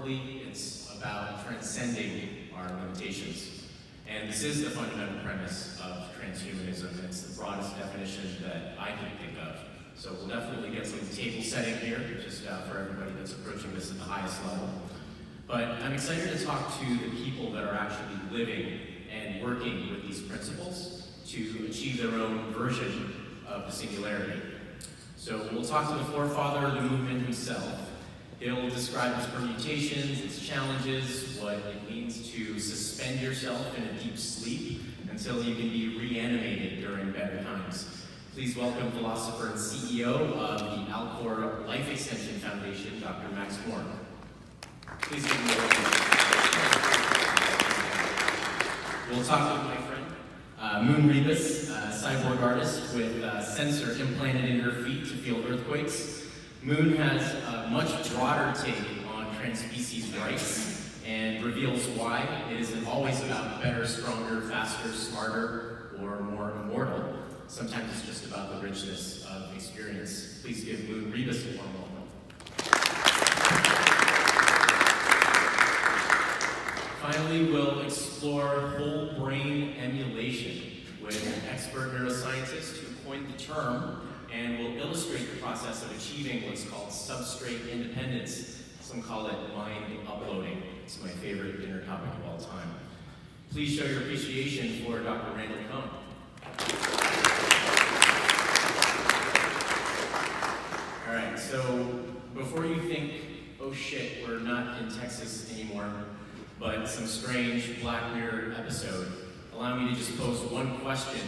metaphorically, it's about transcending our limitations. And this is the fundamental premise of transhumanism, and it's the broadest definition that I can think of. So we'll definitely get some table setting here, just for everybody that's approaching this at the highest level. But I'm excited to talk to the people that are actually living and working with these principles to achieve their own version of the singularity. So we'll talk to the forefather of the movement himself. He'll describe its permutations, its challenges, what it means to suspend yourself in a deep sleep until you can be reanimated during better times. Please welcome philosopher and CEO of the Alcor Life Extension Foundation, Dr. Max Moore. Please give him a welcome. We'll talk with my friend, Moon Ribas, a cyborg artist with a sensor implanted in her feet to feel earthquakes. Moon has a much broader take on transspecies rights and reveals why it isn't always about better, stronger, faster, smarter, or more immortal. Sometimes it's just about the richness of experience. Please give Moon Ribas a warm welcome. Finally, we'll explore whole brain emulation with an expert neuroscientist who coined the term and will illustrate the process of achieving what's called substrate independence. Some call it mind uploading. It's my favorite dinner topic of all time. Please show your appreciation for Dr. Randal Koene. All right, so before you think, oh shit, we're not in Texas anymore, but some strange Black Mirror episode, allow me to just pose one question.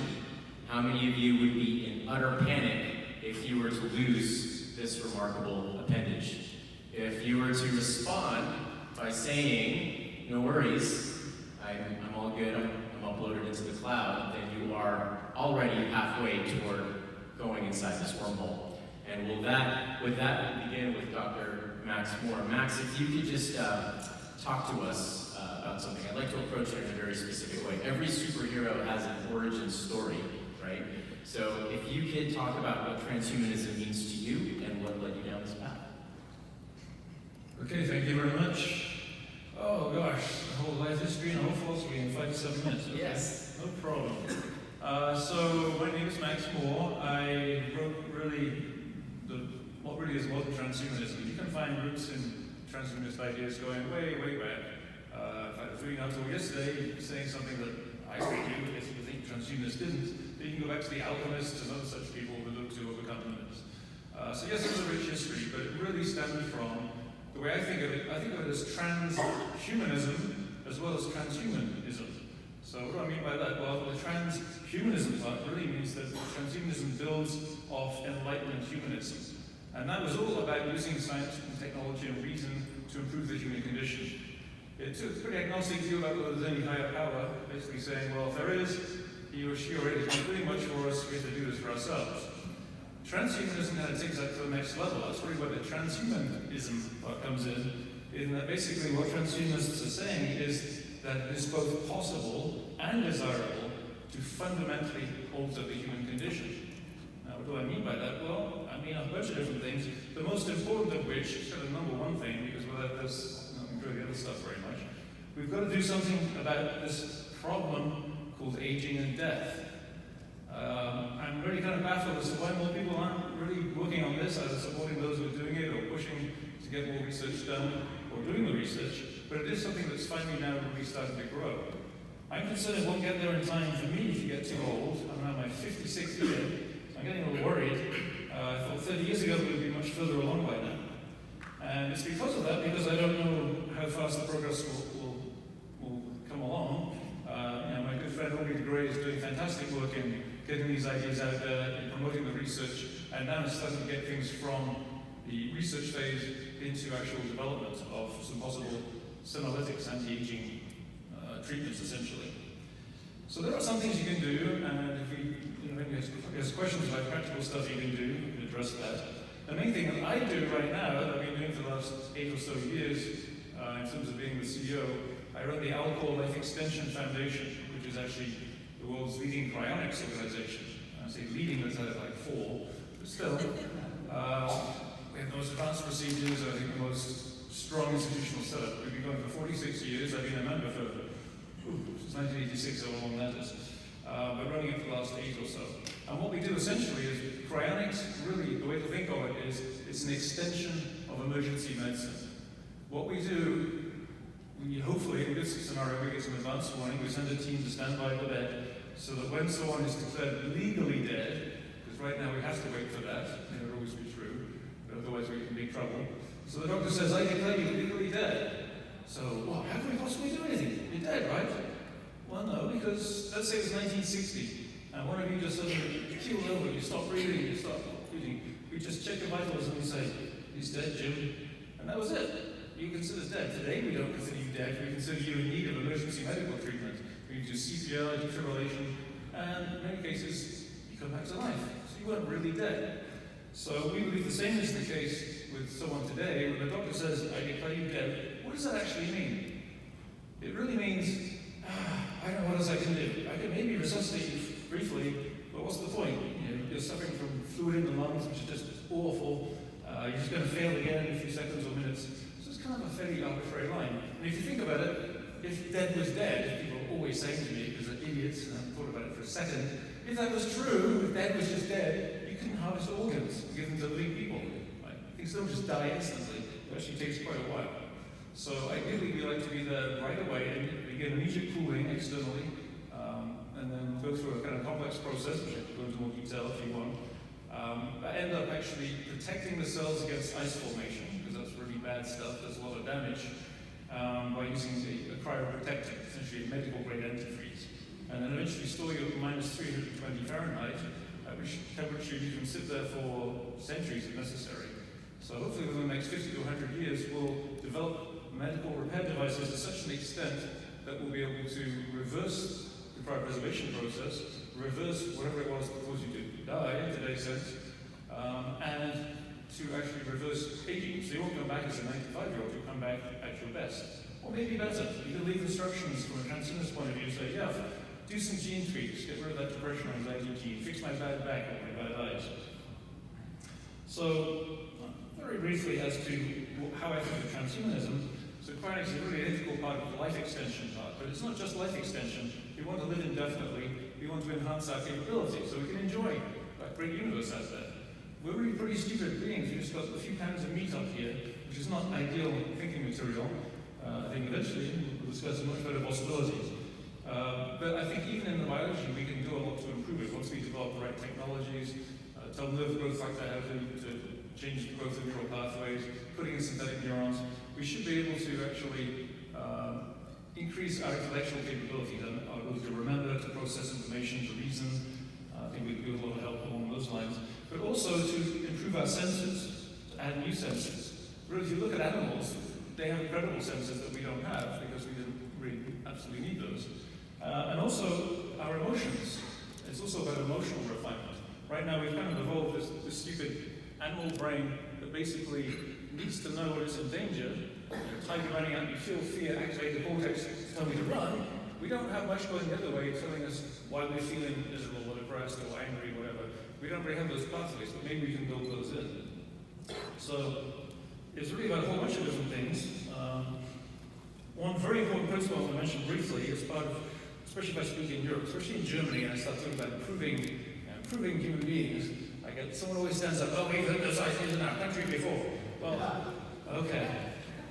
How many of you would be in utter panic if you were to lose this remarkable appendage? If you were to respond by saying, no worries, I'm all good, I'm uploaded into the cloud, then you are already halfway toward going inside this wormhole. And with that, we'll begin with Dr. Max Moore. Max, if you could just talk to us about something. I'd like to approach it in a very specific way. Every superhero has an origin story, right? So if you could talk about what transhumanism means to you and what led you down this path. Okay, thank you very much. Oh gosh, the whole life history and a whole philosophy in 5 to 7 minutes. Okay. Yes. No problem. So my name is Max Moore. I wrote what really is modern transhumanism. You can find roots in transhumanist ideas going way, way back. In fact, I was reading an article yesterday saying something that I agree with, but I think transhumanists didn't. But you can go back to the alchemists and other such people who looked to overcome limits. So yes, it's a rich history, but it really stems from the way I think of it as transhumanism as well as transhumanism. So what do I mean by that? Well, the transhumanism part really means that transhumanism builds off Enlightenment humanism. And that was all about using science and technology and reason to improve the human condition. It took a pretty agnostic view about whether there's any higher power, basically saying, well, if there is, he or she already can do much for us, we have to do this for ourselves. Transhumanism kind of takes that to the next level. That's really where the transhumanism part comes in that basically what transhumanists are saying is that it is both possible and desirable to fundamentally alter the human condition. Now, what do I mean by that? Well, I mean a bunch of different things, the most important of which is kind of the number one thing, because without this, I don't enjoy the other stuff very much. We've got to do something about this problem called aging and death. I'm really kind of baffled as to why more people aren't really working on this, either supporting those who are doing it or pushing to get more research done or doing the research, but it is something that's finally now really starting to grow. I'm concerned it won't get there in time for me to get too old. I'm now in my 56th year. I'm getting a little worried. I thought 30 years ago we would be much further along by now. And it's because of that, because I don't know how fast the progress will come along. My good friend Aubrey de Grey is doing fantastic work in getting these ideas out there, in promoting the research, and now it's starting to get things from the research phase into actual development of some possible senolytics, anti-aging treatments, essentially. So there are some things you can do, and if there's questions about practical stuff you can do, you can address that. The main thing that I do right now, that I've been doing for the last 8 or so years, in terms of being the CEO, I run the Alcor Life Extension Foundation, which is actually the world's leading cryonics organization. I say leading, that's like 4, but still. We have the most advanced procedures, I think the most strong institutional setup. We've been going for 46 years. I've been a member since 1986, however long that is. But running it for the last 8 or so. And what we do essentially is, cryonics, really, the way to think of it is, it's an extension of emergency medicine. What we do, hopefully, in this scenario, we get some advance warning, we send a team to stand by the bed, so that when someone is declared legally dead, because right now we have to wait for that, it will always be true, but otherwise we can be in trouble. So the doctor says, I declare you legally dead. So, well, how can we possibly do anything? You're dead, right? Well, no, because let's say it's 1960, and one of you just suddenly keels over, you stop breathing, you stop breathing. We just check your vitals and we say, he's dead, Jim. And that was it. You consider dead. Today we don't consider you dead, we consider you in need of emergency medical treatment. We do CPR, defibrillation, and in many cases, you come back to life. So you weren't really dead. So we believe the same is the case with someone today. When the doctor says, I declare you dead, what does that actually mean? It really means, I don't know what else I can do. I can maybe resuscitate you briefly, but what's the point? You're suffering from fluid in the lungs, which is just awful. You're just going to fail again in a few seconds or minutes. So it's kind of a fairly arbitrary line. And if you think about it, if dead was dead, people are always saying to me, because they're idiots, and I haven't thought about it for a second, if that was true, if dead was just dead, you couldn't harvest organs and give them to living people. Right? Things don't just die instantly. It actually takes quite a while. So ideally, we like to be there right away and begin immediate cooling externally, and then go through a kind of complex process, which I can go into more detail if you want. But end up actually protecting the cells against ice formation, because that's really bad stuff, there's a lot of damage, by using a cryoprotectant, essentially a medical grade antifreeze. And then eventually store you at minus 320 Fahrenheit, at which temperature you can sit there for centuries if necessary. So hopefully within the next 50 to 100 years, we'll develop medical repair devices to such an extent that we'll be able to reverse the cryopreservation process, reverse whatever it was that caused you to die in today's sense, and to actually reverse aging. So you won't come back as a 95-year-old, you'll come back at your best. Or maybe better. You can leave instructions from a transhumanist point of view, say, yeah, do some gene tweaks, get rid of that depression or anxiety gene, fix my bad back or my bad eyes. So, very briefly as to how I think of transhumanism, so cryonics is really an integral part of the life extension part, but it's not just life extension. We want to live indefinitely, we want to enhance our capability so we can enjoy that great universe out there. We're really pretty stupid beings. We've just got a few pounds of meat up here, which is not ideal thinking material. I think eventually we'll discuss some much better possibilities. But I think even in the biology, we can do a lot to improve it once we develop the right technologies, tell nerve growth factor how to change the growth of neural pathways, putting in synthetic neurons. We should be able to actually increase our intellectual capabilities and our ability to remember, to process information, to reason. I think we can do a lot of help along those lines. But also to improve our senses, to add new senses. Really, if you look at animals, they have incredible senses that we don't have because we didn't really absolutely need those. And also our emotions. It's also about emotional refinement. Right now we've kind of evolved this stupid animal brain that basically needs to know when it's in danger. Tiger running out, you feel fear, activate the cortex, tell me to run. We don't have much going the other way telling us why we're feeling miserable or depressed or angry or whatever. We don't really have those pathways, but maybe we can build those in. So it's really about a whole bunch of different things. One very important principle I want to mention briefly as part of, especially if I speak in Europe, especially in Germany, and I start talking about improving human beings. Someone always stands up, oh, we've heard those ideas in our country before. Well, okay.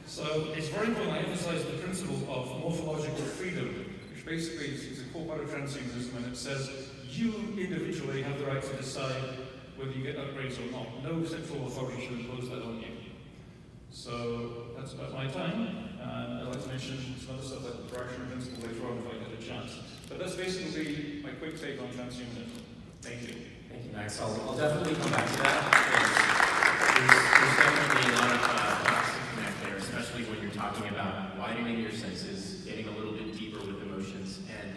So it's very important I emphasize the principle of morphological freedom, which basically is a core part of transhumanism, and it says you individually have the right to decide whether you get upgrades or not. No central authority should impose that on you. So that's about my time. I'd like to mention some other stuff like the direction principle later on if I get a chance. But that's basically my quick take on transhumanism. Thank you. Thank you, Max. I'll definitely come back to that. There's definitely a lot of dots to connect there, especially when you're talking about widening your senses, getting a little bit deeper with emotions, and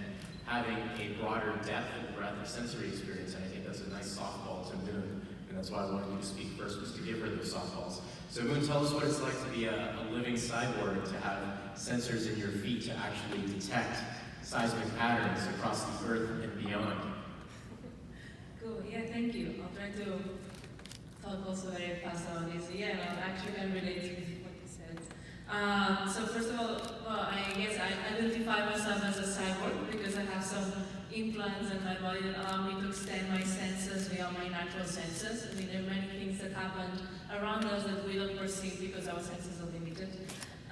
having a broader depth and breadth of sensory experience. And I think that's a nice softball to Moon. And that's why I wanted you to speak first, was to give her those softballs. So Moon, tell us what it's like to be a living cyborg, to have sensors in your feet to actually detect seismic patterns across the Earth and beyond. Cool, yeah, thank you. I'll try to talk also very fast on this. Yeah, no, actually I relate to what you said. So first of all, well, I guess I identify myself as a cyborg because I have some implants in my body that allow me to extend my senses beyond my natural senses. I mean, there are many things that happen around us that we don't perceive because our senses are limited.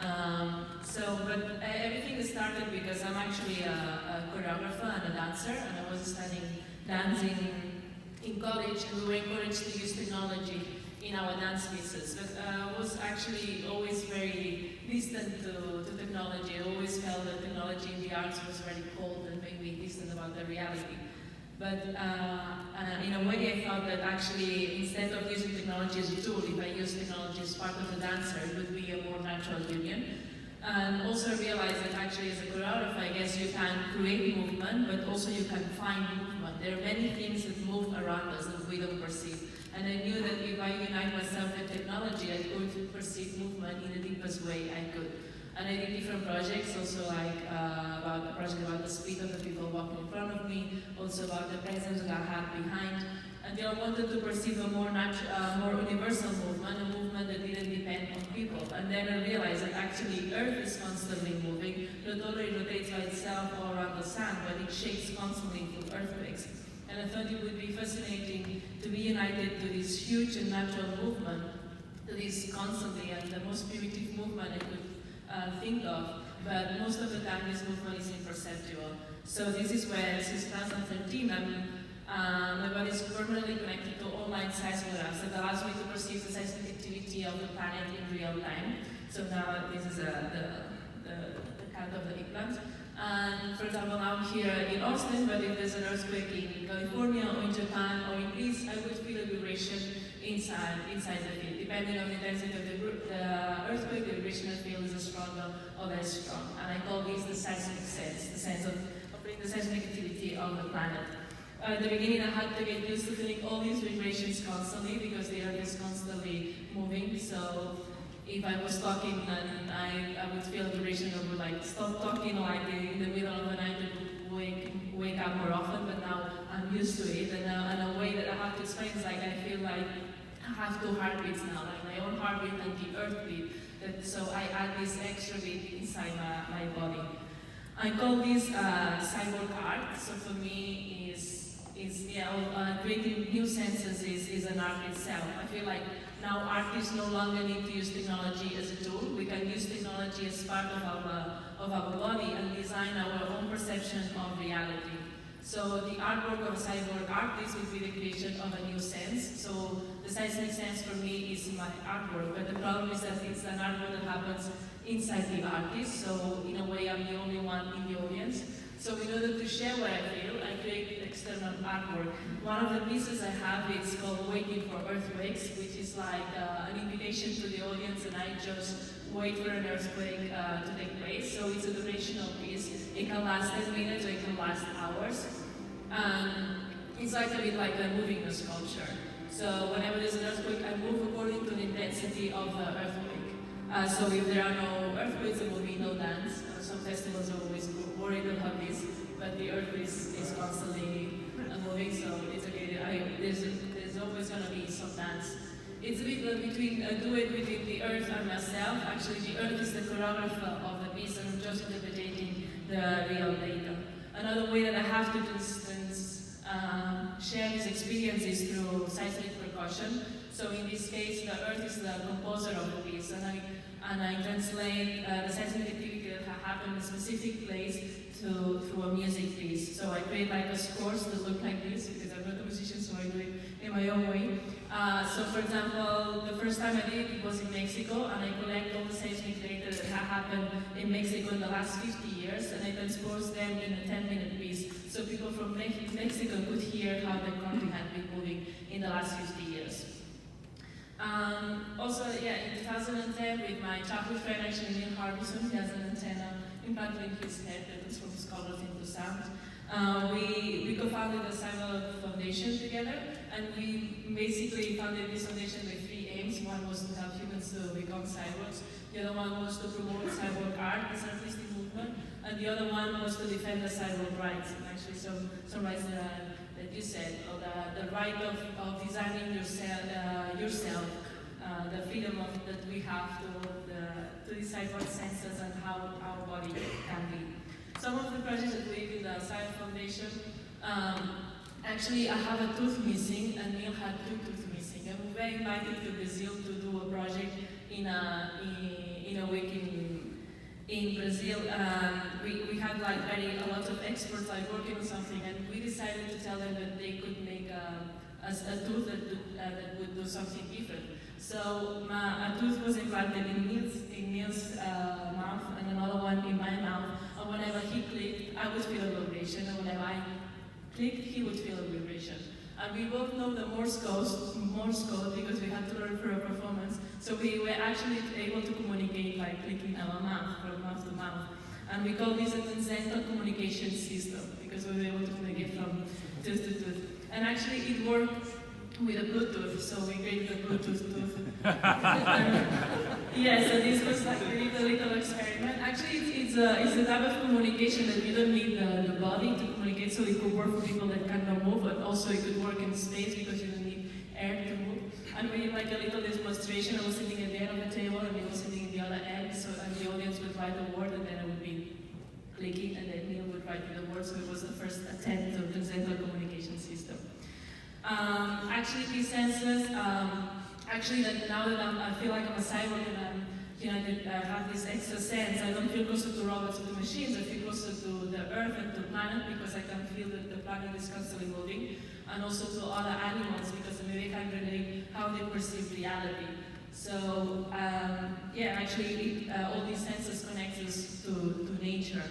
But everything started because I'm actually a choreographer and a dancer, and I was studying dancing in college, and we were encouraged to use technology in our dance pieces. But I was actually always very distant to technology. I always felt that technology in the arts was very cold and made me distant about the reality. But in a way, I thought that actually, instead of using technology as a tool, if I use technology as part of the dancer, it would be a more natural union. And also realize that actually, as a choreographer, I guess you can create movement, but also you can find movement. There are many things that move around us that we don't perceive. And I knew that if I unite myself with technology, I could perceive movement in the deepest way I could. And I did different projects, also like about a project about the speed of the people walking in front of me, also about the presence that I had behind. Until I wanted to perceive a more universal movement, a movement that didn't depend on people. And then I realized that actually Earth is constantly moving, not only rotates by itself all around the sun, but it shakes constantly through earthquakes. And I thought it would be fascinating to be united to this huge and natural movement, to this constantly and the most primitive movement I could think of, but most of the time this movement is imperceptible. So this is where, since 2013, my body is permanently connected to online seismographs that allows me to perceive the seismic activity of the planet in real time. So now this is the count of the implant. And for example, now I'm here in Austin, but if there's an earthquake in California or in Japan or in Greece, I would feel a vibration inside the field. Depending on the intensity of the earthquake, the vibration I feel is stronger or less strong. And I call this the seismic sense, the sense of the seismic activity of the planet. At the beginning, I had to get used to feeling all these vibrations constantly because the Earth is constantly moving. So if I was talking and I would feel a vibration that would like stop talking, like in the middle of the night, it would wake up more often. But now I'm used to it, and a way that I have to explain is like I feel like I have two heartbeats now, like my own heartbeat and the Earth beat. So I add this extra beat inside my body. I call this cyborg art. So for me, creating new senses is an art itself. I feel like now artists no longer need to use technology as a tool. We can use technology as part of our body and design our own perception of reality. So the artwork of a cyborg artist would be the creation of a new sense. So the seismic sense for me is my artwork, but the problem is that it's an artwork that happens inside the artist. So in a way, I'm the only one in the audience. So in order to share what I feel, I create external artwork. One of the pieces I have is called Waiting for Earthquakes, which is like an invitation to the audience, and I just wait for an earthquake to take place. So it's a durational piece. It can last 10 minutes or it can last hours. It's like a bit like a moving a sculpture. So whenever there's an earthquake, I move according to the intensity of the earthquake. So if there are no earthquakes, there will be no dance. Some festivals are always worried about this, but the earth is constantly moving, so it's okay. There's always going to be some dance. It's a bit between a duet between the earth and myself. Actually, the earth is the choreographer of the piece, and I'm just interpreting the real data. Another way that I have to share these experiences through seismic percussion. So in this case, the earth is the composer of the piece, and I translate the seismic activity that happened in a specific place through a music piece. So I create like a scores that look like this because I'm not a musician, so I do it in my own way. So for example, the first time I did it was in Mexico, and I collect all the seismic data that happened in Mexico in the last 50 years, and I transpose them in a 10-minute piece, so people from Mexico could hear how the country had been moving in the last 50 years. Also, in 2010, with my childhood friend, actually Neil Harbison, he has an antenna implanted in his head that transforms colors into sound. We co-founded the Cyborg Foundation together, and we basically founded this foundation with three aims. One was to help humans to become cyborgs, the other one was to promote cyborg art as an artistic movement, and the other one was to defend the cyborg rights, and actually some rights that you said, or the right of designing yourself, the freedom that we have to to decide what senses and how our body can be. Some of the projects that we do in the Science Foundation, actually I have a tooth missing and Neil had 2 teeth missing. And we were invited to Brazil to do a project in a week in Brazil. We had like a lot of experts like working on something, and we decided to tell them that they could make a tooth that would do something different. So a tooth was implanted in Neil's mouth and another one in my mouth. And whenever he clicked, I would feel a vibration, and whenever I clicked, he would feel a vibration. And we both know the Morse code because we had to learn for a performance. So we were actually able to communicate by clicking our mouth, from mouth to mouth. And we call this a transcendental communication system because we were able to communicate from tooth to tooth. And actually it worked with a Bluetooth, so we created a Bluetooth tooth. Yeah, so this was like a little experiment. Actually, it's a type of communication that you don't need the body to communicate, so it could work for people that cannot move, but also it could work in space because you don't need air to move. And we did like a little demonstration. I was sitting at the end of the table, and he was sitting at the other end, so and the audience would write a word, and then I would be clicking, and then Neil would write the word, so it was the first attempt of the transcendental communication system. Actually, these senses, actually that now that I feel like I'm a cyborg and I have this extra sense, I don't feel closer to robots or to machines, I feel closer to the earth and to planet because I can feel that the planet is constantly moving, and also to other animals because maybe I can relate how they perceive reality. So, yeah, actually all these senses connect us to nature,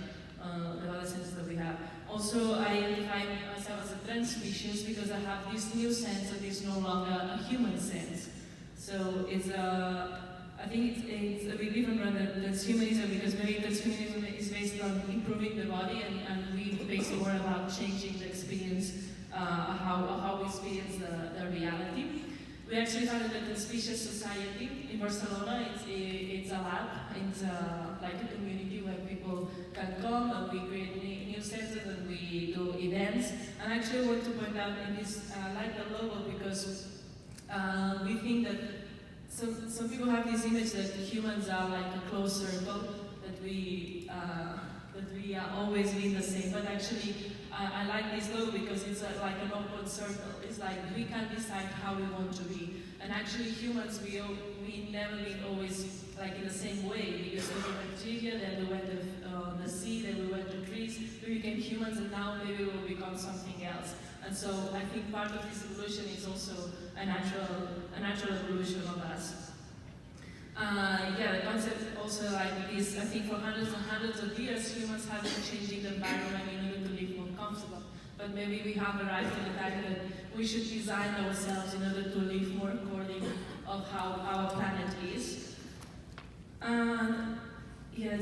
the other senses that we have. Also, I identify myself as a trans species because I have this new sense that is no longer a human sense. So it's I think it's a bit different from transhumanism because maybe transhumanism is based on improving the body, and we base more about changing the experience, how we experience the reality. We actually founded the Species Society in Barcelona. It's a lab, it's like a community where people can come and we create new senses and we do events. And actually I want to point out in this, like the logo, because we think that some people have this image that humans are like a closed circle, that we are always being the same, but actually I like this logo because it's like an open circle. It's like we can decide how we want to be. And actually humans, we never been always like in the same way, because we were bacteria, then we went to the sea, then we went to trees, we became humans, and now maybe we'll become something else. And so I think part of this evolution is also a natural evolution of us. Yeah, the concept also like this, I think for hundreds and hundreds of years, humans have been changing the environment in order to live more comfortable. But maybe we have arrived at the time that we should design ourselves in order to live more according of how our planet is. Yeah,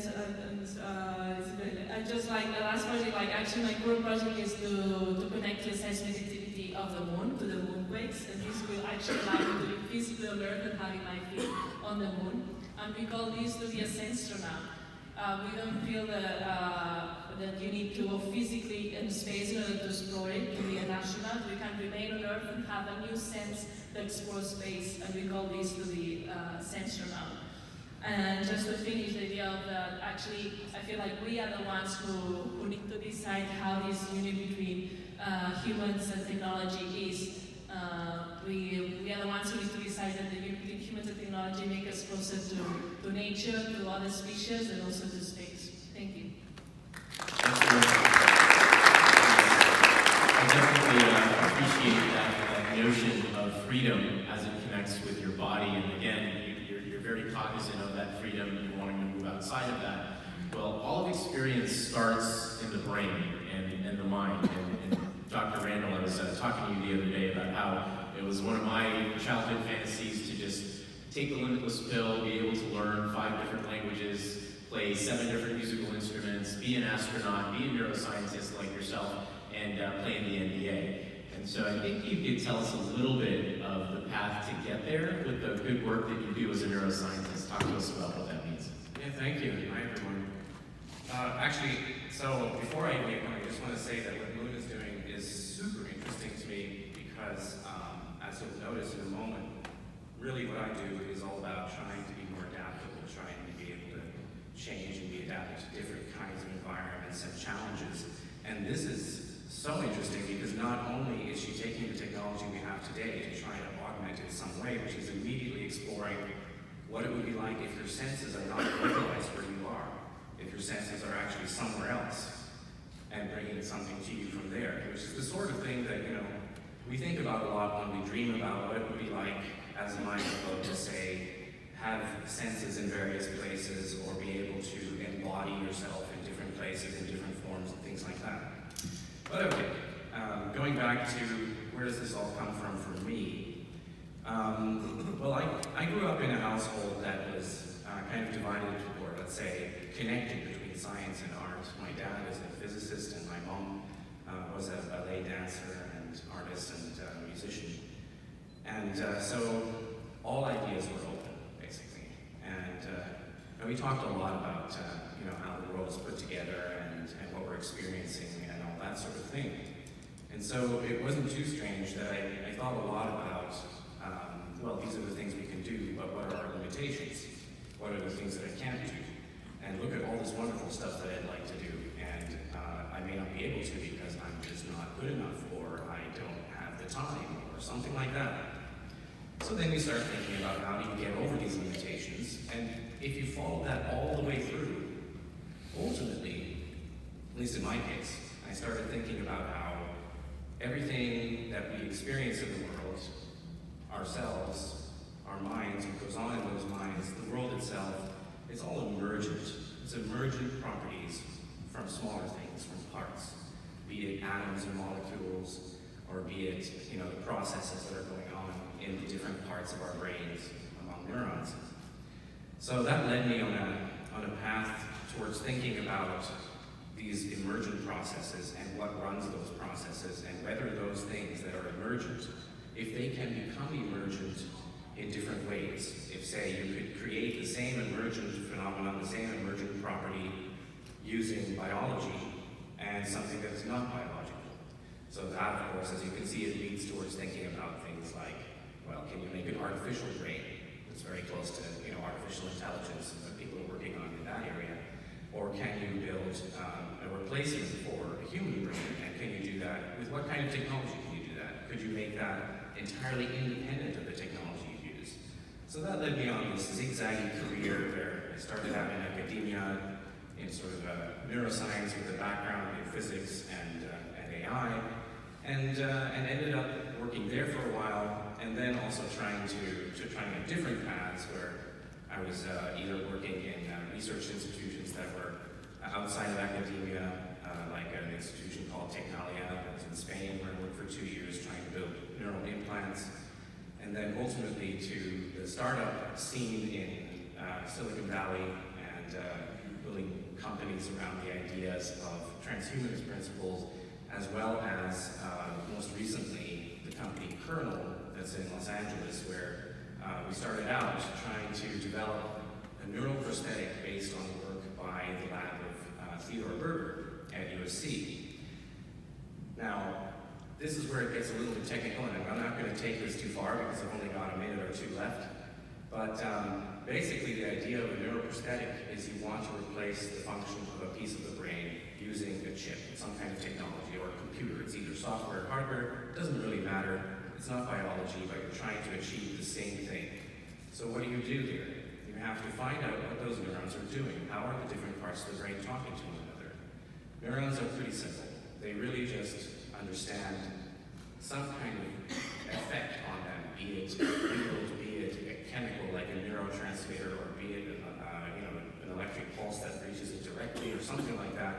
I just like the last project, like actually my current project is to connect the seismicity of the moon to the moonquakes, and this will actually allow me to be physically alert and having my feet on the moon. And we call this to be a senstronaut. We don't feel that you need to go physically in space in order to explore it, to be an astronaut. We can remain on Earth and have a new sense to explore space, and we call this to be senstronaut. And just to finish the idea of that, actually, I feel like we are the ones who need to decide how this union between humans and technology is. We are the ones who need to decide that the union between humans and technology make us closer to nature, to other species, and also to space. Thank you. I definitely appreciate that notion of freedom as it connects with your body, and again, you're very cognizant of that freedom and wanting to move outside of that. Well, all of experience starts in the brain and the mind. And Dr. Randal, I was talking to you the other day about how it was one of my childhood fantasies to just take the limitless pill, be able to learn 5 different languages, play 7 different musical instruments, be an astronaut, be a neuroscientist like yourself, and play in the NBA. And so I think you could tell us a little bit of the path to get there with the good work that you do as a neuroscientist. Talk to us about what that means. Yeah, thank you. Hi, everyone. So before I even get going, I just want to say that what Moon is doing is super interesting to me because, as you'll notice in a moment, really what I do is all about trying to be more adaptable, trying to be able to change and be adapted to different kinds of environments and challenges. And this is so interesting because not only is she taking the technology we have today to try to augment it in some way, but she's immediately exploring what it would be like if your senses are not localized where you are, if your senses are actually somewhere else, and bringing something to you from there, which is the sort of thing that, we think about a lot when we dream about what it would be like as a mind flow to say, have senses in various places or be able to embody yourself in different places, in different forms and things like that. But okay, going back to where does this all come from for me? Well, I grew up in a household that was kind of divided, or let's say, connected between science and art. My dad is a physicist and my mom was a ballet dancer and artist and musician. And so all ideas were open, basically. And we talked a lot about how the world is put together and what we're experiencing and all that sort of thing. And so it wasn't too strange that I thought a lot about, well, these are the things we can do, but what are our limitations? What are the things that I can't do? And look at all this wonderful stuff that I'd like to do, and I may not be able to because I'm just not good enough, or I don't have the time, or something like that. So then we start thinking about how do you get over these limitations, and if you follow that all the way through, ultimately, at least in my case, I started thinking about how everything that we experience in the world, ourselves, our minds, what goes on in those minds, the world itself, it's all emergent. It's emergent properties from smaller things, from parts, be it atoms and molecules, or be it the processes that are going on in the different parts of our brains among neurons. So that led me on a path towards thinking about these emergent processes and what runs those processes, and whether those things that are emergent, if they can become emergent in different ways. If, say, you could create the same emergent phenomenon, the same emergent property using biology and something that is not biological. So that, of course, as you can see, it leads towards thinking about things like, well, can you make an artificial brain that's very close to, artificial intelligence that people are working on in that area? Or can you build a replacement for a human brain, and can you do that? With what kind of technology can you do that? Could you make that entirely independent of the technology you use? So that led me on this zigzaggy career where I started out in academia, in sort of neuroscience with a background in physics and AI, and ended up working there for a while, and then also trying different paths where I was either working in research institutions that were outside of academia, like an institution called Tecnalia that was in Spain, where I worked for 2 years trying to build neural implants, and then ultimately to the startup scene in Silicon Valley and building companies around the ideas of transhumanist principles, as well as most recently the company Kernel that's in Los Angeles, where we started out trying to develop a neural prosthetic based on work by the lab of Theodore Berger at USC. Now, this is where it gets a little bit technical, and I'm not going to take this too far because I've only got a minute or two left. But basically, the idea of a neuroprosthetic is you want to replace the function of a piece of the brain using a chip, some kind of technology, or a computer. It's either software or hardware, it doesn't really matter. It's not biology, but you're trying to achieve the same thing. So what do you do here? You have to find out what those neurons are doing. How are the different parts of the brain talking to one another? Neurons are pretty simple. They really just understand some kind of effect on them, be it a chemical like a neurotransmitter, or be it an electric pulse that reaches it directly, or something like that.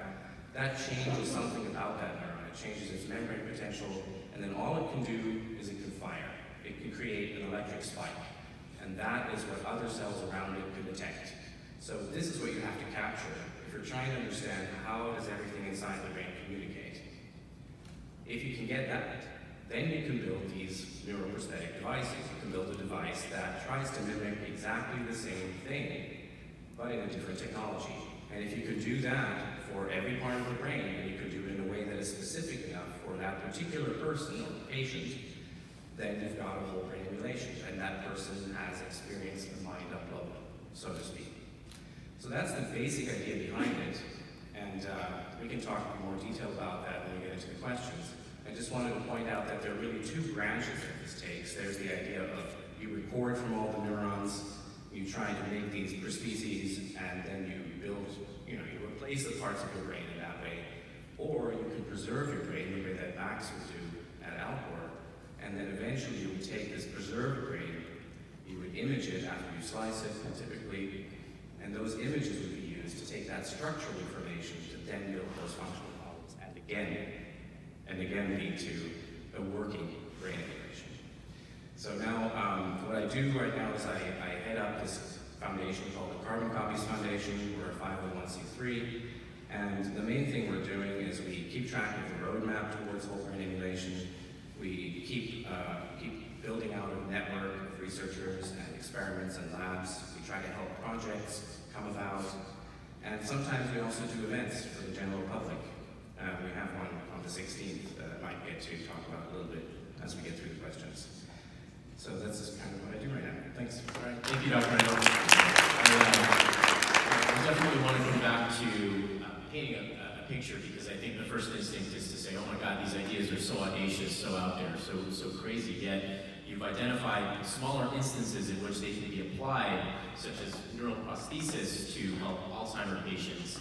That changes something about that neuron. It changes its membrane potential, and then all it can do is it can fire. It can create an electric spike, and that is what other cells around it can detect. So this is what you have to capture if you're trying to understand how does everything inside the brain communicate. If you can get that, then you can build these neuroprosthetic devices. You can build a device that tries to mimic exactly the same thing, but in a different technology. And if you could do that for every part of the brain, and you could do it in a way that is specific enough for that particular person or patient, then you've got a whole brain relation, and that person has experienced the mind upload, so to speak. So that's the basic idea behind it, and we can talk in more detail about that when we get into the questions. I just wanted to point out that there are really two branches that this takes. There's the idea of you record from all the neurons, you try to make these prostheses, and then you build, you replace the parts of your brain in that way. Or you can preserve your brain the way that Max would do at Alcor, and then eventually you would take this preserved brain, you would image it after you slice it, typically, and those images would be used to take that structural information to then build those functional models, and again lead to a working brain integration. So now, what I do right now is I head up this foundation called the Carboncopies Foundation. We're a 501c3, and the main thing we're doing is we keep track of the roadmap towards whole brain emulation. We keep building out a network of researchers and experiments and labs. We try to help projects come about, and sometimes we also do events for the general public. We have one on the 16th that I might get to talk about a little bit as we get through the questions. So that's just kind of what I do right now. Thanks. All right. Thank you, Dr. Randal. I definitely want to come back to painting a picture, because I think the first instinct is to say, oh my God, these ideas are so audacious, so out there, so crazy, yet you've identified smaller instances in which they can be applied, such as neural prosthesis to help Alzheimer's patients,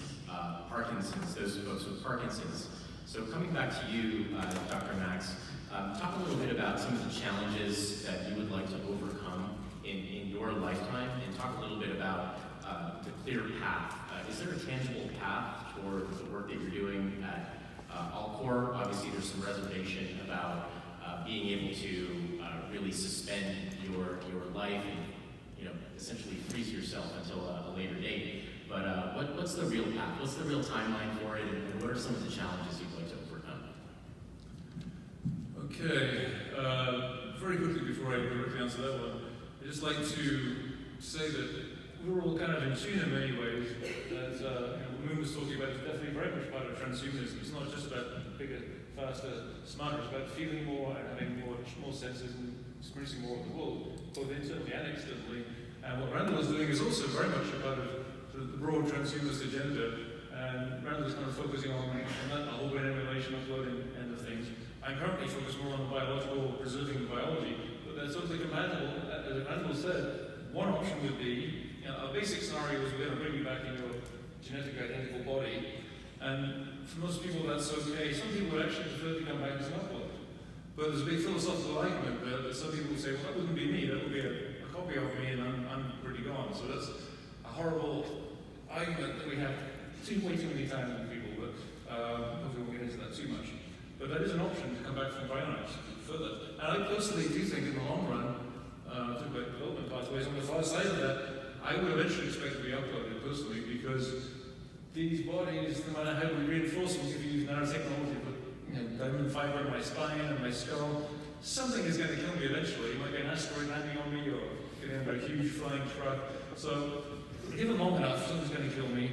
Parkinson's, those folks with Parkinson's. So coming back to you, Dr. Max, talk a little bit about some of the challenges that you would like to overcome in your lifetime, and talk a little bit about the clear path. Is there a tangible path toward the work that you're doing at Alcor? Obviously, there's some reservation about being able to really suspend your life and essentially freeze yourself until a later date. But what's the real path? What's the real timeline for it, and what are some of the challenges you'd like to overcome? Okay, very quickly before I directly answer that one, I'd just like to say that we're all kind of in tune in many ways. As what Moon was talking about, is definitely very much part of transhumanism. It's not just about bigger, faster, smarter. It's about feeling more and having more senses and experiencing more of the world, both internally and externally. And what Randal is doing is also very much a part of the broad transhumanist agenda. And Randal is kind of focusing on that, the whole brain emulation, uploading end of things. I'm currently focused more on the biological, preserving the biology, but they're totally compatible. As Randal said, one option would be, our basic scenario is we're going to bring you back in your genetically identical body, and for most people that's okay. Some people would actually prefer to come back as an upload. But there's a big philosophical argument there that some people would say, well, that wouldn't be me, that would be a copy of me, and I'm pretty gone. So that's a horrible argument that we have way too many times with people, but hopefully we won't get into that too much. But that is an option to come back from bionics further. And I personally do think in the long run, talk about development pathways, on the far side of that, I would eventually expect to be uploaded personally, because these bodies, no matter how we reinforce them, if you use nanotechnology, put diamond fiber in my spine and my skull, something is going to kill me eventually. It might be an asteroid landing on me, or get into a huge flying truck. So, given long enough, something's going to kill me.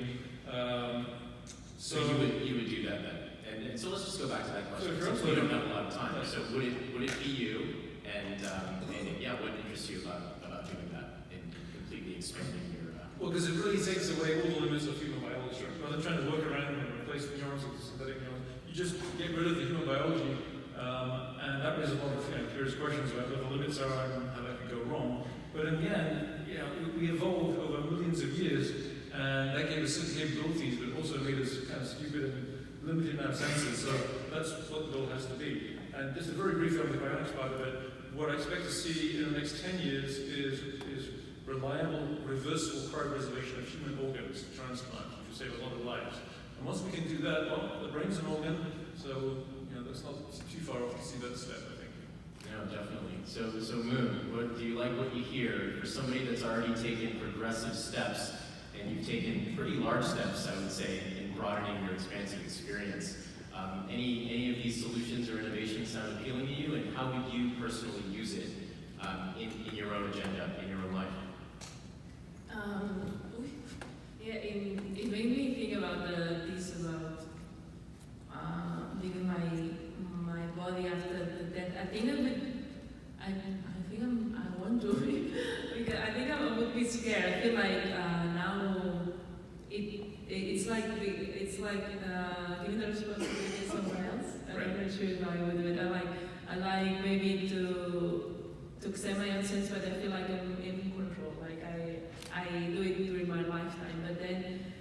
So you would do that then? And so let's just go back to that question, since we don't have a lot of time. So would it be you, and what interests you about doing that and completely expanding your... Well, because it really takes away all the limits of human biology. Rather than trying to work around and replace the neurons with synthetic neurons, you just get rid of the human biology, and that raises a lot of curious questions about what the limits are and how that can go wrong. But in the end, we evolved over millions of years, and that gave us certain capabilities, but also made us kind of stupid and limited in our senses. So that's what the goal has to be. And just a very brief on the bionics part of it, what I expect to see in the next 10 years is reliable, reversible cryopreservation of human organs, transplant, which will save a lot of lives. And once we can do that, well, the brain's an organ, so that's not too far off to see that step, I think. No, definitely. So Moon, do you like what you hear? For somebody that's already taken progressive steps, and you've taken pretty large steps, I would say, in broadening your expansive experience, any of these solutions or innovations sound appealing to you, and how would you personally use it in your own agenda, in your own life? It made me think about the piece about leaving my body after the death. I think I won't do it because I think I would be scared. I feel like now it's like giving the responsibility to someone else. I'm not sure if I would do it. I like maybe to accept my own sins, but I feel like I'm in control. Like I do it during my lifetime, but then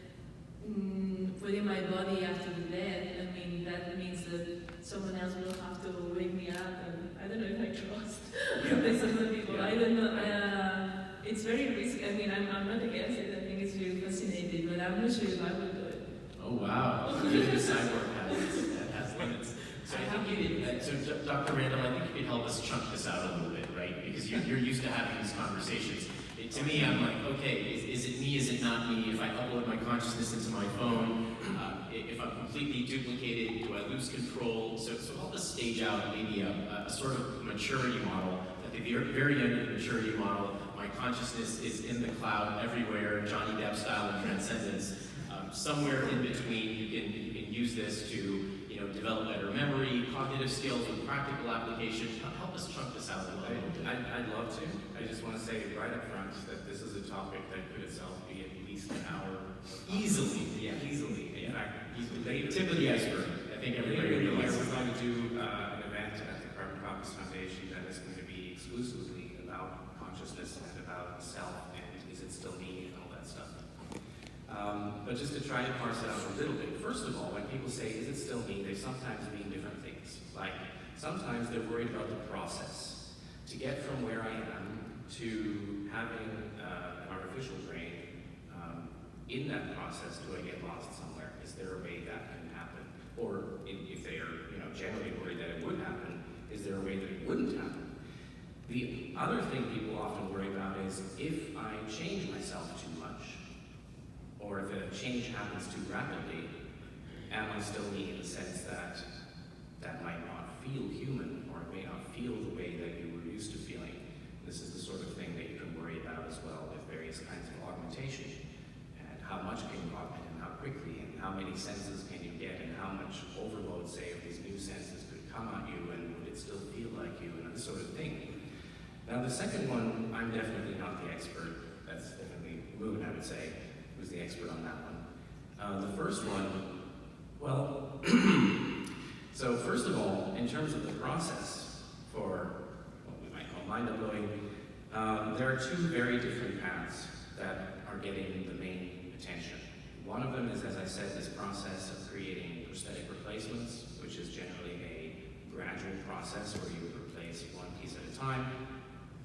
putting my body after the death, I mean that means that someone else will have to wake me up, and I don't know if I trust this other people. I don't know. It's very risky. I mean, I'm not against it. I think it's really fascinating, but I'm not sure if I would do it. Oh wow! Even the cyborg has limits. So I think you did. So Dr. Randal, I think you could help us chunk this out a little bit, right? Because you're used to having these conversations. To me, I'm like, okay, is it me? Is it not me? If I upload my consciousness into my phone, if I'm completely duplicated, do I lose control? So help us stage out maybe a sort of maturity model. At the very end of the maturity model, my consciousness is in the cloud everywhere, Johnny Depp style of transcendence. Somewhere in between, you can use this to develop better memory, cognitive skills, with practical application. Help us chunk this out a little bit. I'd love to. I just want to say right up front that this is a topic that could itself be at least an hour. Easily. Yeah, easily. In fact, easily later. Tip of the iceberg. I think everybody realizes. We're going to do an event at the Carboncopies Foundation that is going to be exclusively about consciousness and about self and is it still me and all that stuff. But just to try to parse it out a little bit, first of all, when people say, is it still me, they sometimes mean different things. Like, sometimes they're worried about the process. To get from where I am to having an artificial brain, in that process, do I get lost somewhere? Is there a way that can happen? Or if they are generally worried that it would happen, is there a way that it wouldn't happen? The other thing people often worry about is if I change myself too much, or if a change happens too rapidly, am I still me in the sense that that might not feel human, or it may not feel the way that you were used to feeling? This is the sort of thing that you can worry about as well with various kinds of augmentation. And how much can you augment, and how quickly, and how many senses can you get, and how much overload, say, of these new senses could come at you, and would it still feel like you, and this sort of thing. Now the second one, I'm definitely not the expert. That's definitely Moon, I would say, who's the expert on that one. The first one, well, so first of all, in terms of the process for what we might call mind uploading, there are two very different paths that are getting the main attention. One of them is, as I said, this process of creating prosthetic replacements, which is generally a gradual process where you replace one piece at a time.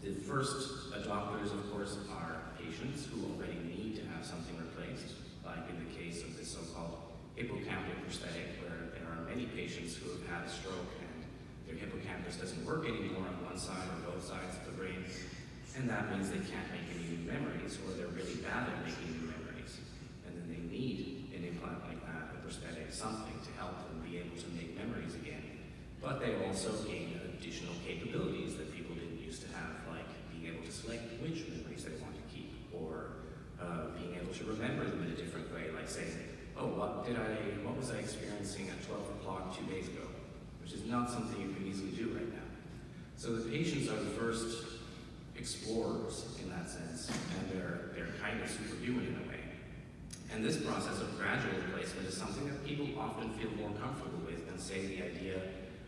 The first adopters, of course, are patients who already need to have something replaced, like in the case of this so-called hippocampal prosthetic, where there are many patients who have had a stroke and their hippocampus doesn't work anymore on one side or both sides of the brain, and that means they can't make any new memories, or they're really bad at making new memories. And then they need an implant like that, a prosthetic, something to help them be able to make memories again. But they also gain additional capabilities that people didn't used to have, like being able to select which memories they want to keep, or being able to remember them in a different way, like saying, oh, what was I experiencing at 12 o'clock 2 days ago? Which is not something you can easily do right now. So the patients are the first explorers in that sense, and they're kind of superhuman in a way. And this process of gradual replacement is something that people often feel more comfortable with than, say, the idea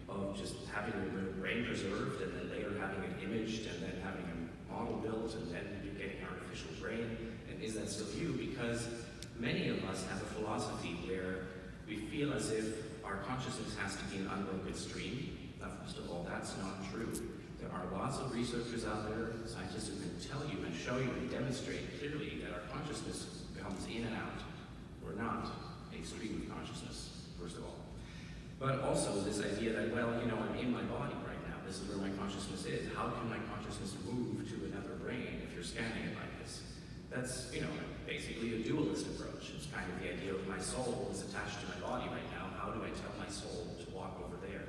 of just having your brain preserved and then later having it imaged and then having a model built and then you're getting an artificial brain. And is that still you? Because many of us have a philosophy where we feel as if our consciousness has to be an unbroken stream. Now, first of all, that's not true. There are lots of researchers out there, scientists who can tell you and show you and demonstrate clearly that our consciousness comes in and out. We're not a stream of consciousness, first of all. But also this idea that, well, I'm in my body right now. This is where my consciousness is. How can my consciousness move to another brain if you're scanning it like this? That's, basically a dualist approach. It's kind of the idea of my soul is attached to my body right now. How do I tell my soul to walk over there?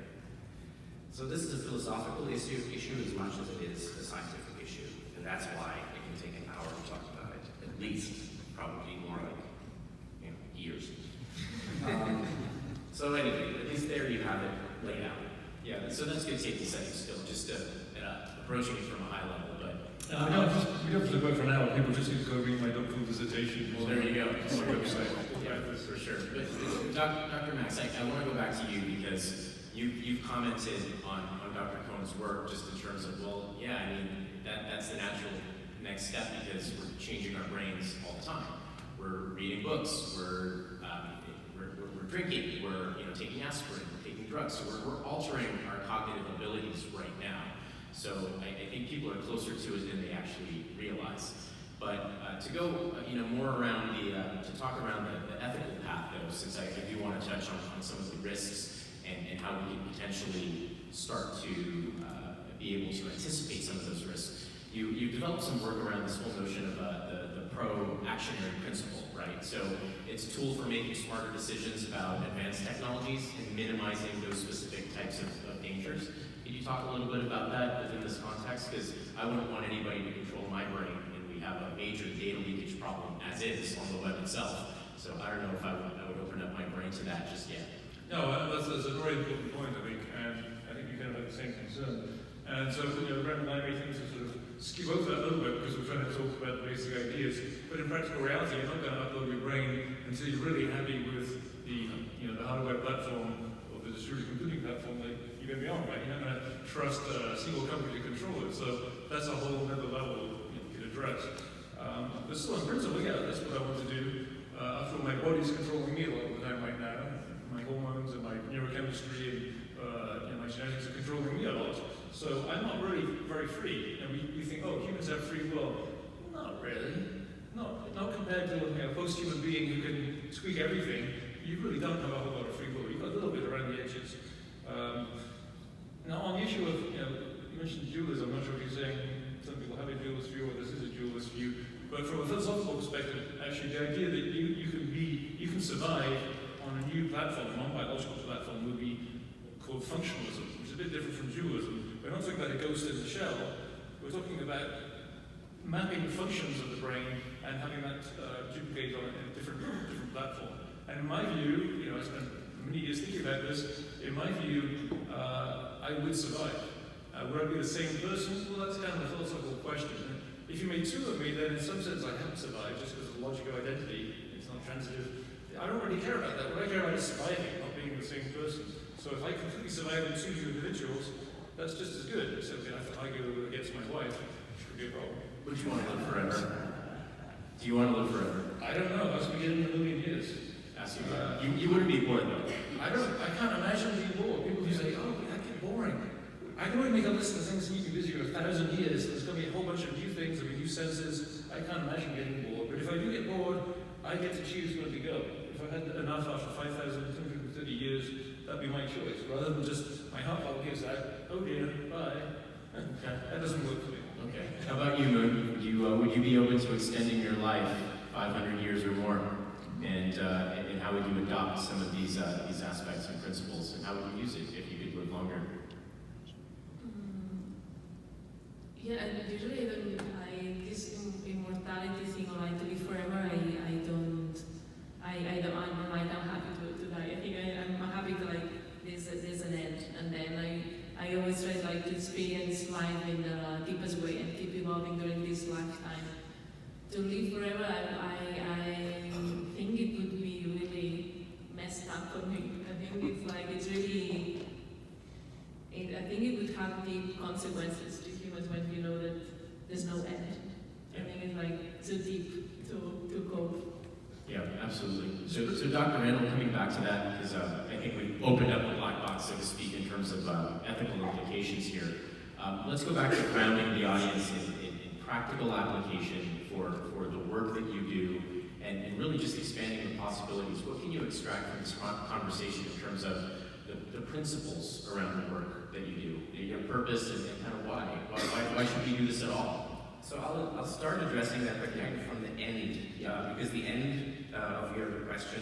So this is a philosophical issue as much as it is a scientific issue. And that's why it can take an hour to talk about it. At least, probably more like, years. So anyway, at least there you have it laid out. Yeah, so that's good table setting still, just approaching it from a high level. But We don't have to go for an hour. People just need to go read my doctoral dissertation. Well, there you go. On my website. Yeah, for sure. But Dr. Max, I want to go back to you because you've commented on Dr. Koene's work just in terms of, well, yeah, I mean, that's the natural next step because we're changing our brains all the time. We're reading books, we're drinking, we're taking aspirin, we're taking drugs, so we're altering our cognitive abilities right now. So I think people are closer to it than they actually realize. But to go more around to talk around the ethical path though, since I do want to touch on some of the risks and how we can potentially start to be able to anticipate some of those risks. You developed some work around this whole notion of the pro-actionary principle, right? So it's a tool for making smarter decisions about advanced technologies and minimizing those specific types of dangers. Can you talk a little bit about that within this context? Because I wouldn't want anybody to control my brain, and we have a major data leakage problem as is on the web itself. So I don't know if I would open up my brain to that just yet. No, that's a very important point, I think, and I think you kind of have the same concern. And so, Randal and I may think to sort of skip over that a little bit because we're trying to talk about the basic ideas. But in practical reality, you're not going to upload your brain until you're really happy with the hardware platform or the distributed computing platform that you're going to be on, right? You're not going to trust a single company to control it. So that's a whole other level you can address. But still, in principle, yeah, that's what I want to do. After all, my body's controlling me a lot of the time right now. My hormones and my neurochemistry and my genetics are controlling me a lot. So I'm not really very free. And we think, oh, humans have free will. Not really. Not compared to a post-human being who can tweak everything. You really don't have a whole lot of free will. You've got a little bit around the edges. Now, on the issue of, you mentioned dualism. I'm not sure if you're saying some people have a dualist view or this is a dualist view. But from a philosophical perspective, actually, the idea that you can survive on a new platform, a non-biological platform, would be called functionalism, which is a bit different from dualism. We're not talking about a ghost in the shell. We're talking about mapping the functions of the brain and having that duplicate on a different platform. And in my view, I spent many years thinking about this. In my view, I would survive. Would I be the same person? Well, that's kind of a philosophical question. If you made two of me, then in some sense I haven't survived just because of logical identity. It's not transitive. I don't really care about that. What I care about is surviving, not being the same person. So if I completely survive in two new individuals, that's just as good. Except I have to argue against my wife, which could be a problem. Would you want to live forever? Do you want to live forever? I don't know. As we get in a million years. Ask you. You wouldn't be bored though. I can't imagine being bored. People who say, oh, that get boring. I can only make a list of things that you can visit for 1,000 years. There's going to be a whole bunch of new things, there'll be new senses. I can't imagine getting bored. But if I do get bored, I get to choose where to go. If I had enough after 5,230 years, that'd be my choice. Rather than just my heart valve gives out, oh dear, bye. That doesn't work for me. Okay. How about you, Moon? Would you be open to extending your life 500 years or more? And how would you adopt some of these aspects and principles? And how would you use it if you could live longer? Yeah, and usually this immortality thing, or like to live forever, I'm happy to die. I think I'm happy to there's an end, and then I always try to experience life in the deepest way and keep evolving during this lifetime. To live forever, I think it would be really messed up for me. I think it's really. I think it would have deep consequences to humans when you know that there's no end. I think it's too deep to cope. Yeah, absolutely. So Dr. Randal, coming back to that, because I think we opened up a black box, so to speak, in terms of ethical implications here. Let's go back to grounding the audience in practical application for the work that you do, and really just expanding the possibilities. What can you extract from this conversation in terms of the principles around the work that you do, your purpose, and kind of why? Why should we do this at all? So I'll start addressing that, but kind of from the end, because the end of your question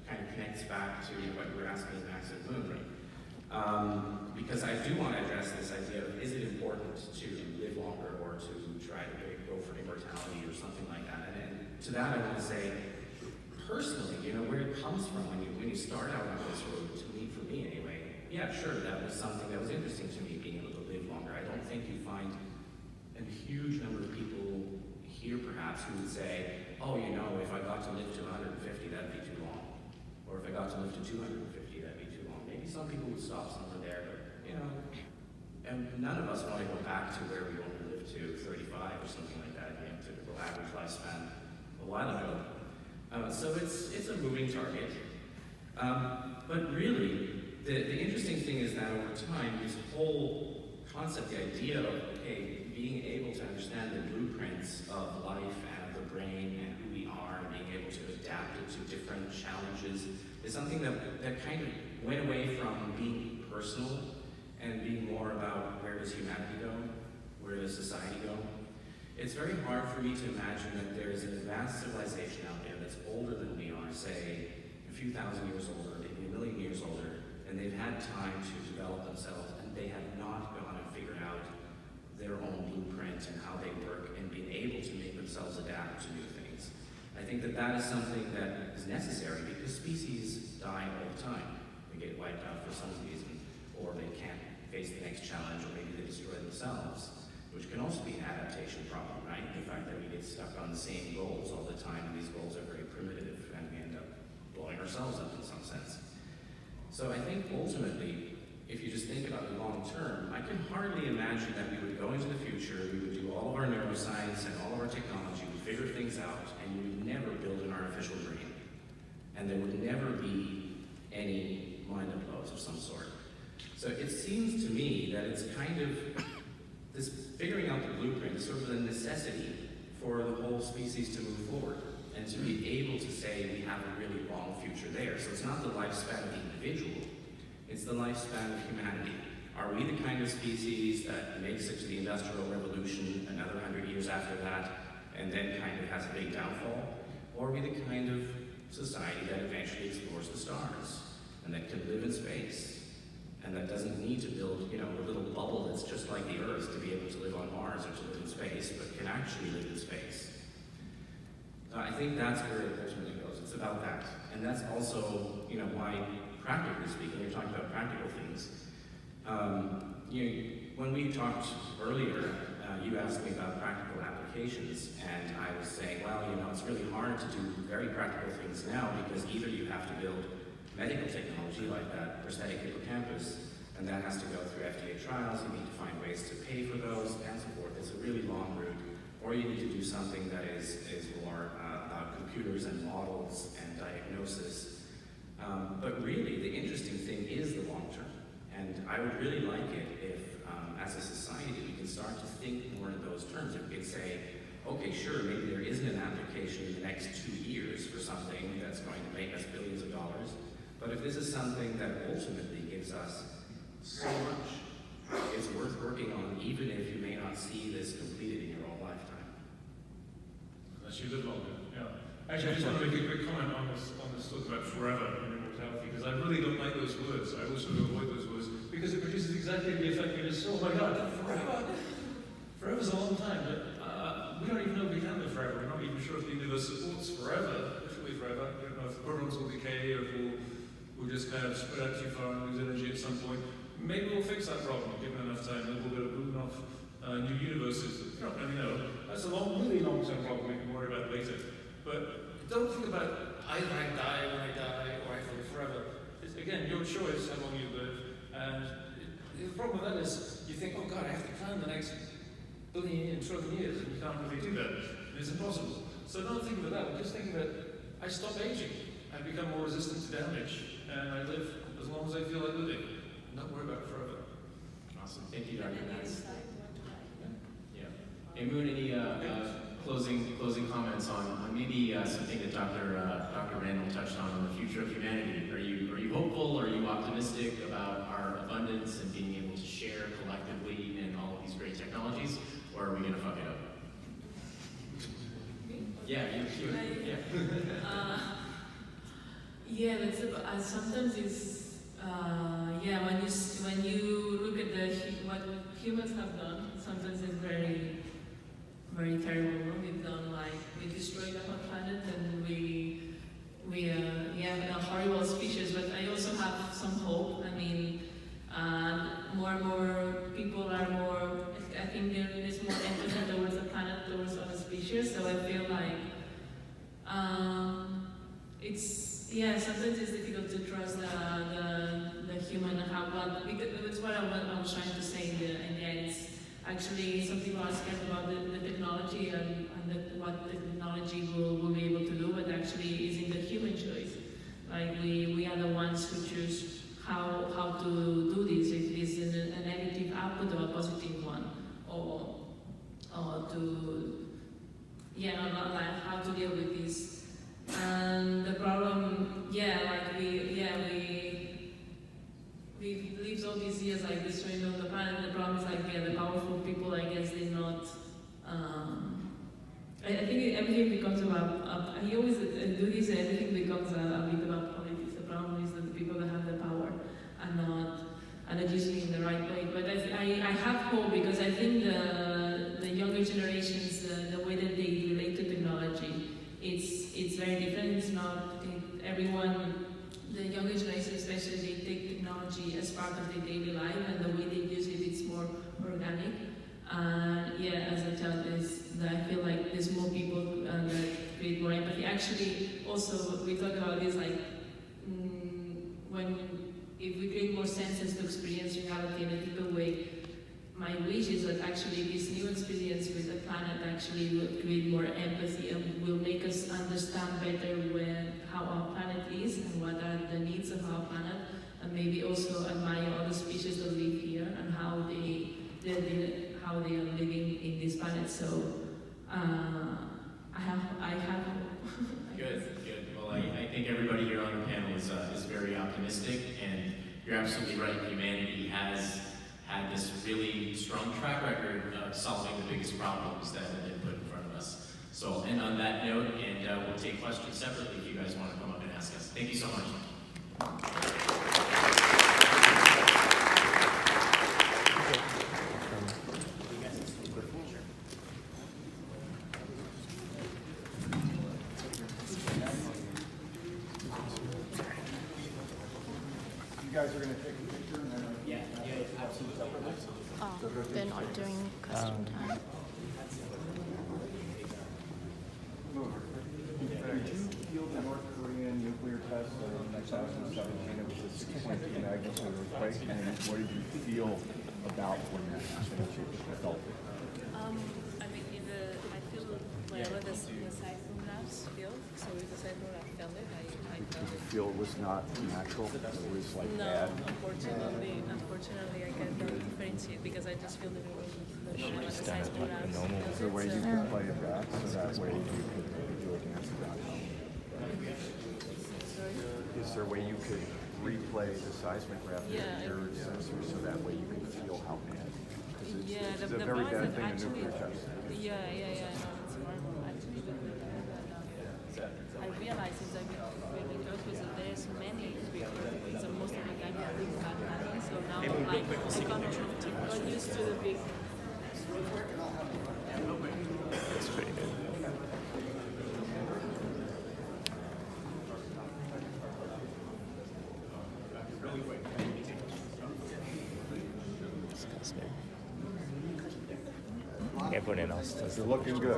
kind of connects back to what you were asking Max and Moon. Because I do want to address this idea of, is it important to live longer or to try to go for immortality or something like that? And to that I want to say, personally, where it comes from when you start out on this road, for me anyway, yeah, sure, that was something that was interesting to me, being able to live longer. I don't think you find and a huge number of people here perhaps who would say, oh, you know, if I got to live to 150, that'd be too long. Or if I got to live to 250, that'd be too long. Maybe some people would stop somewhere there, but, you know, and none of us want to go back to where we only lived to 35 or something like that, you know, typical average lifespan a while ago. So it's a moving target. But really, the interesting thing is that over time, this whole concept, the idea of, okay, being able to understand the blueprints of life and of the brain and who we are and being able to adapt it to different challenges is something that kind of went away from being personal and being more about where does humanity go, where does society go. It's very hard for me to imagine that there is an advanced civilization out there that's older than we are, say, a few thousand years older, maybe 1 million years older, and they've had time to develop themselves, and they have not gone and figured out their own blueprint and how they work and being able to make themselves adapt to new things. I think that that is something that is necessary because species die all the time. They get wiped out for some reason, or they can't face the next challenge, or maybe they destroy themselves, which can also be an adaptation problem, right? The fact that we get stuck on the same goals all the time, and these goals are very primitive, and we end up blowing ourselves up in some sense. So I think ultimately, if you just think about the long term, I can hardly imagine that we would go into the future, we would do all of our neuroscience and all of our technology, we'd figure things out, and you would never build an artificial brain. And there would never be any mind uploads of some sort. So it seems to me that it's kind of, this figuring out the blueprint is sort of the necessity for the whole species to move forward and to be able to say we have a really long future there. So it's not the lifespan of the individual, it's the lifespan of humanity. Are we the kind of species that makes it to the Industrial Revolution another 100 years after that and then kind of has a big downfall? Or are we the kind of society that eventually explores the stars and that can live in space and that doesn't need to build, you know, a little bubble that's just like the Earth to be able to live on Mars or to live in space, but can actually live in space? I think that's where it ultimately goes. It's about that. And that's also, you know, why, practically speaking, you're talking about practical things. When we talked earlier, you asked me about practical applications, and I was saying, well, you know, it's really hard to do very practical things now because either you have to build medical technology like that prosthetic hippocampus, and that has to go through FDA trials, you need to find ways to pay for those, and so forth. It's a really long route. Or you need to do something that is more about computers and models and diagnosis. But really, the interesting thing is the long term. And I would really like it if, as a society, we can start to think more in those terms. If we could say, okay, sure, maybe there isn't an application in the next 2 years for something that's going to make us billions of dollars. But if this is something that ultimately gives us so much, it's worth working on, even if you may not see this completed in your own lifetime. Unless you live longer, yeah. Actually, I just want to make a quick comment on this talk about forever and immortality, because I really don't like those words. I always sort of avoid those words, because it produces exactly the effect you just saw. Oh my God, forever! Forever's a long time, but we don't even know if we can live forever. We're not even sure if the universe supports forever, literally forever. We don't know if protons will decay, or if we'll just kind of spread out too far and lose energy at some point. Maybe we'll fix that problem, given enough time, and we'll be able to boom off new universes. You don't really know. That's a really long-term problem we can worry about later. But don't think about either I die when I die or I live forever. It's, again, your choice how long you live. And the problem with that is you think, oh God, I have to plan the next billion and trillion years, and you can't really do that. It's impossible. So don't think about that. Just think that I stop aging. I become more resistant to damage, and I live as long as I feel like living. Not worry about it forever. Awesome. Thank you, Dr. Max. Yeah. Hey, Moon, any closing comments on maybe something that Dr. Randal touched on the future of humanity? Are you hopeful? Are you optimistic about our abundance and being able to share collectively in all of these great technologies, or are we going to fuck it up? Yeah, you. Yeah, that's sometimes it's when you look at what humans have done, sometimes it's very, very terrible. We've done we destroyed our planet, and we are a horrible species. But I also have some hope. I mean, more and more people are more. I think there is more empathy sometimes it's difficult to trust the human and how well, because that's what I was trying to say in the end. It's actually, some people are scared about the technology and what the technology will be able to do, but actually is in the human choice. Like we are the ones who choose how to do this, if it is a negative output or a positive one, or to, not like how to deal with this. And the problem, we've lived all these years like destroying all the planet. The problem is like, the powerful people, I guess, they're not. I think everything becomes about. I always do this. Everything becomes a bit about politics. The problem is that the people that have the power are not using it in the right way. But I have hope, because I think the younger generations, the way that they relate to technology, it's very different. It's not everyone. The younger generation, especially, they take technology as part of their daily life, and the way they use it, it's more organic. As a child, I feel like there's more people that create more empathy. Actually, also, we talk about this, like, if we create more senses to experience reality in a deeper way, my wish is that actually this new experience with the planet actually will create more empathy and will make us understand better how our planet is and what are the needs of our planet, and maybe also admire other species that live here and how they are living in this planet. So I have Good. Well, I think everybody here on the panel is very optimistic, and you're absolutely right. Humanity has had this really strong track record of solving the biggest problems that have been put in front of us. So I'll end on that note, and we'll take questions separately if you guys want to come up and ask us. Thank you so much. You guys are going to take a picture and then... Yeah, absolutely. Oh, they're not doing question time. Did you feel the North Korean nuclear test in 2017? It was a 6.2 magnitude earthquake, and what did you feel about when that happened? You felt it? I feel whenever the seismographs feel, so if the seismograph felt it, I felt Did you it. feel it was not natural? It was like No, bad? unfortunately, I cannot differentiate because I just feel the seismographs. Is there a way you could play it back so that way you could do it against the outcome? Is there a way you could replay the seismograph with your sensor so that way you can feel how bad? Because it's a very bad thing, a nuclear test. No, it's horrible. Actually, I realize it's like really good because there's many because it's most of the time things bad happening. So now I got used to the big. That's pretty good. Everyone else does. You're looking good.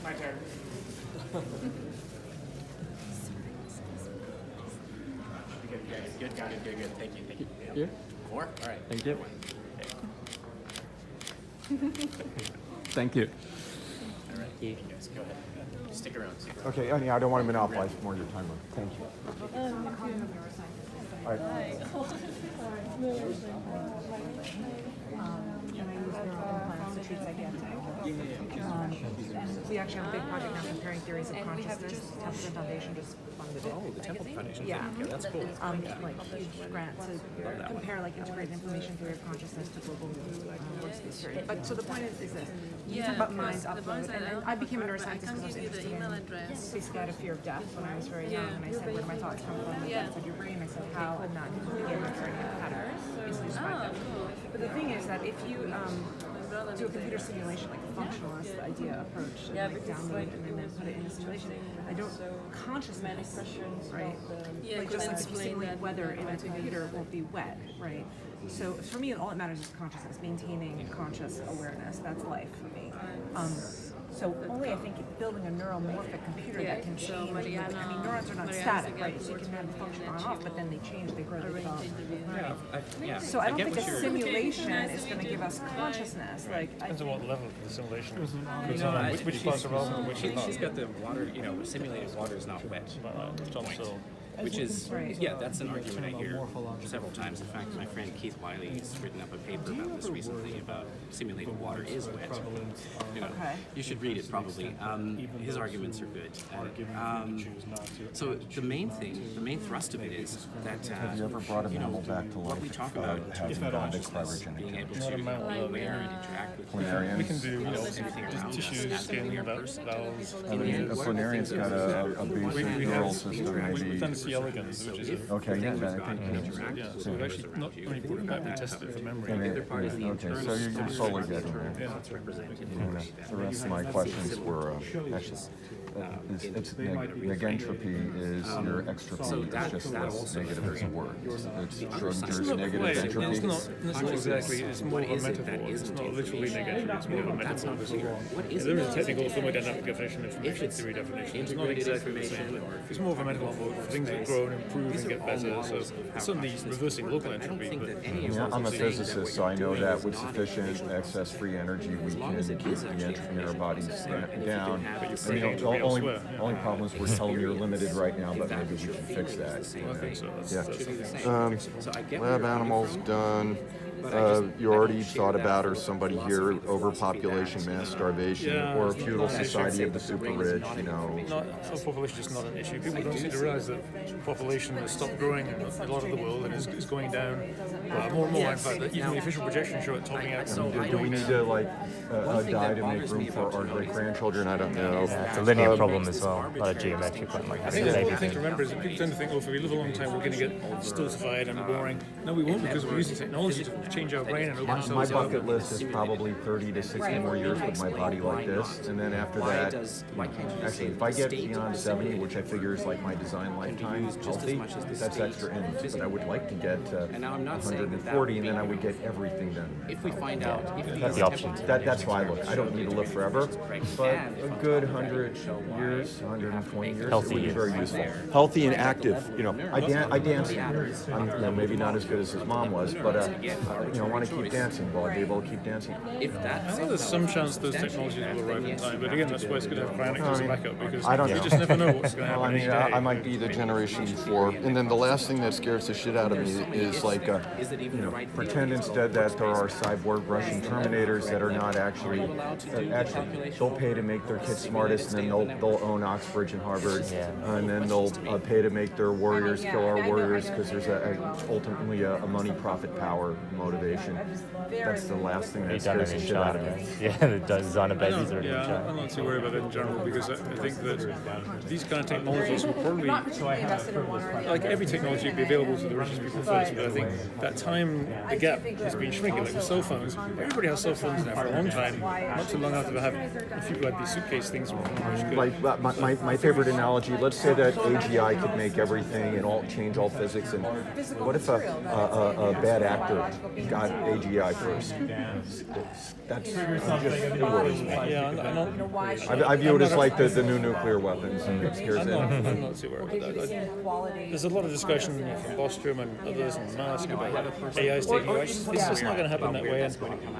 My turn. Good. Thank you. Yeah. More? All right. Thank you. Thank you. All right. You guys, go ahead. Stick around. Okay, I don't want to monopolize more of your time. Thank you. All right. And I use neural implants to treat psychiatric. And we actually have a big project now comparing theories of consciousness. Temple Foundation just funded it. Oh, the Temple Foundation. Yeah. Okay, that's cool. Like huge grant to compare like integrated information theory of consciousness to global works theory. But so the point is this. You talk about mind upload, and I became a neuroscientist because I was interested in, basically I had a fear of death when I was very young, and I said, where do my thoughts come from? And I said, your brain. I said, how? And that began my journey of how to basically describe that. But the thing is that if you do a computer simulation, like a functionalist, the idea approach, and like download it and then put it in a simulation, I don't consciousness, right? Like just like if you simulate weather in a computer, it won't be wet, right? So for me, all that matters is consciousness, maintaining conscious awareness. That's life for me. So only I think building a neuromorphic computer that can change. Neurons are not static, right? So you can have a function on off, but then they change, they grow, they develop. So I don't think a simulation is going to give us consciousness. Depends on what level the simulation is. Which parts are relevant, which is not. She's got the water, simulated water is not wet. Which is, that's an argument I hear several times. In fact, my friend Keith Wiley's written up a paper about this recently, about simulated water is wet. You should read it probably. His arguments are good. So the main thrust of it is that have you ever brought a mammal back to life? What we talk about having consciousness, being able to aware and interact with planarians. We can do tissues, scaling about valves. A planarian's got a basic neural system, maybe. C. elegans, which is okay, yeah, so we've actually not only brought it back, we tested it for memory. Okay, so you're slowly getting there. The rest of my questions were actually. Negentropy is your extropy. It's just less negative as a word. It's Schrodinger's negative entropy. It's not exactly. It's more of a metaphor. It's not literally negentropy. It's more of a metaphor. There is a technical thermodynamic definition, information theory definition. It's not exactly the same. It's more of a metaphor for things that grow and improve and get better. So it's certainly reversing local entropy. Yeah, I'm a physicist, so I know that with sufficient excess-free energy, we can keep the entropy in our bodies down. The only problem is we're telling you're limited right now, but maybe we can fix that. Yeah. Lab animals done. You already thought about, or somebody here, overpopulation, mass starvation, or a feudal society of the super rich, Population is not an issue. People don't seem to realize that population has stopped growing in a lot of the world and is going down more and more. In fact, even the official projections show it topping out. Do we need to die to make room for our great-grandchildren? I don't know. It's a linear problem as well, a lot of geometric. I think the thing to remember is that people tend to think, if we live a long time, we're going to get stultified and boring. No, we won't, because we're using technology to change our brain and open ourselves up. My bucket list is probably 30 to 60 more years with my body like this, and then after that, actually, if I get beyond 70, which I figure is like my design lifetime, healthy, that's extra ends. But I would like to get 140, and then I would get everything done. If we find out, that's the option. That's why I look. I don't need to live forever, but a good 100 years, 120 years, healthy, would be very useful. Healthy and active. I dance. I'm maybe not as good as his mom was, but I want to keep dancing. Will I be able to keep dancing? I think there's some chance those technologies will arrive in time, but again, that's why it's good to have cryonics as a backup, because you just never know what's going to happen. I might be the generation before. And then the last thing that scares the shit out of me is like, pretend instead that there are cyborg Russian Terminators that are not actually they'll pay to make their kids smartest, and then they'll own Oxford and Harvard, and then they'll pay to make their warriors kill our warriors because there's ultimately a money, profit, power motivation. That's the last thing that scares the shit out of me. Yeah, the designer babies are in China. I'm not too worried about it in general, because I think that these kind of technologies will probably, like every technology, be available to the richest people first, but I think that time, the gap has been shrinking. Like with cell phones, everybody has cell phones now for a long time, not too long after they have a few like these suitcase things. Like my favorite analogy, let's say that AGI could make everything and change all physics, and what if a bad actor got AGI first? That's it worries me. I view it as like the new nuclear weapons, and it scares me. I'm not too worried about that. There's a lot of discussion from Bostrom and others and Mask about AI's taking over. It's just not going to happen that way. And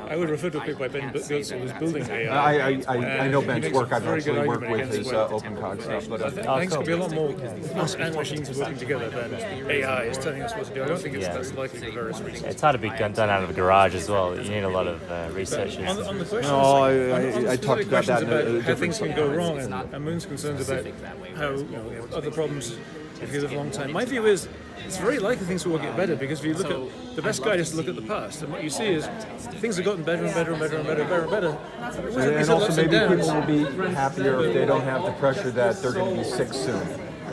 I would refer to a paper by Ben Goetzel, who's building AI. I know Ben's work. I've actually worked with his OpenCog stuff. But I think it's going to be a lot more us and machines working together than AI is telling us what to do. I don't think that's likely for various reasons. It's hard to be done out of a garage as well. You need a lot of researchers. On the question, I talked about that in a how different things can go wrong, and Moon's concerned about how other problems if you live a long time. My view is it's very likely things will get better, because if you look at the best guide is to look at the past, and what you see is things have gotten better and better and better and better and better and better. And also maybe people will be happier if they don't have the pressure that they're going to be sick soon.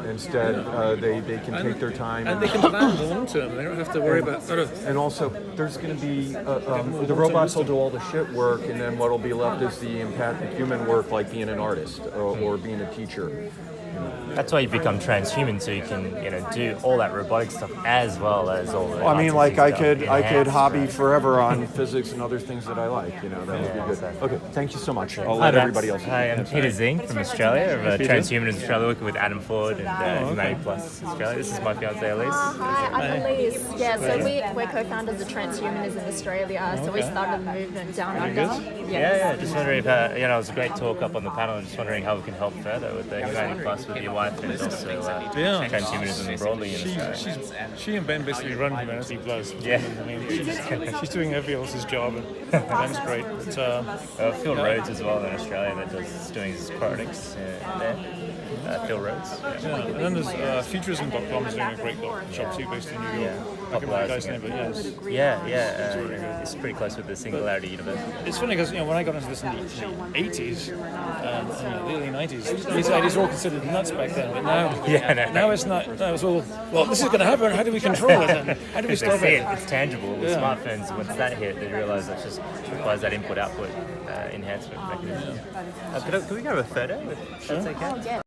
Instead, they can take their time. And they can plan the long term. They don't have to worry about sort of. And also, there's going to be the robots will do all the shit work, and then what'll be left is the empathic human work, like being an artist or being a teacher. That's why you become transhuman, so you can, do all that robotic stuff as well as all the. I mean, like I could hobby right? forever on physics and other things that I like. That would be good. Exactly. Okay, thank you so much. I'll Hi, let everybody else. Hi, I'm Peter Zing from Australia, of Transhumanism Australia, working with Adam Ford and Humanity Plus Australia. This is my fiance Elise. Hi, I'm Elise. Yeah, so we're co-founders of Transhumanism Australia. So we started the movement down under. Yeah. Just wondering if it was a great talk up on the panel. Just wondering how we can help further with the Humanity Plus with your wife and also transhumanism broadly in Australia. She and Ben basically run Humanity Plus. Yeah. I mean, she's doing everybody else's job, and Ben's great. But, Phil Rhodes as well in Australia that's doing his chronics there. Phil Rhodes. Yeah. And then there's Futurism.com is doing a great job too, based in New York. I can't remember the guy's name, but it's pretty close with the Singularity University. It's funny because when I got into this in the 80s and the early 90s, these ideas were all considered nuts back then. But now, now it's not. Now it's all. Well, this is going to happen. How do we control it? And how do we stop it? It's tangible. With smartphones, once that hit, they realise that just requires that input-output enhancement mechanism. Could we grab a photo? If that's okay? Yeah.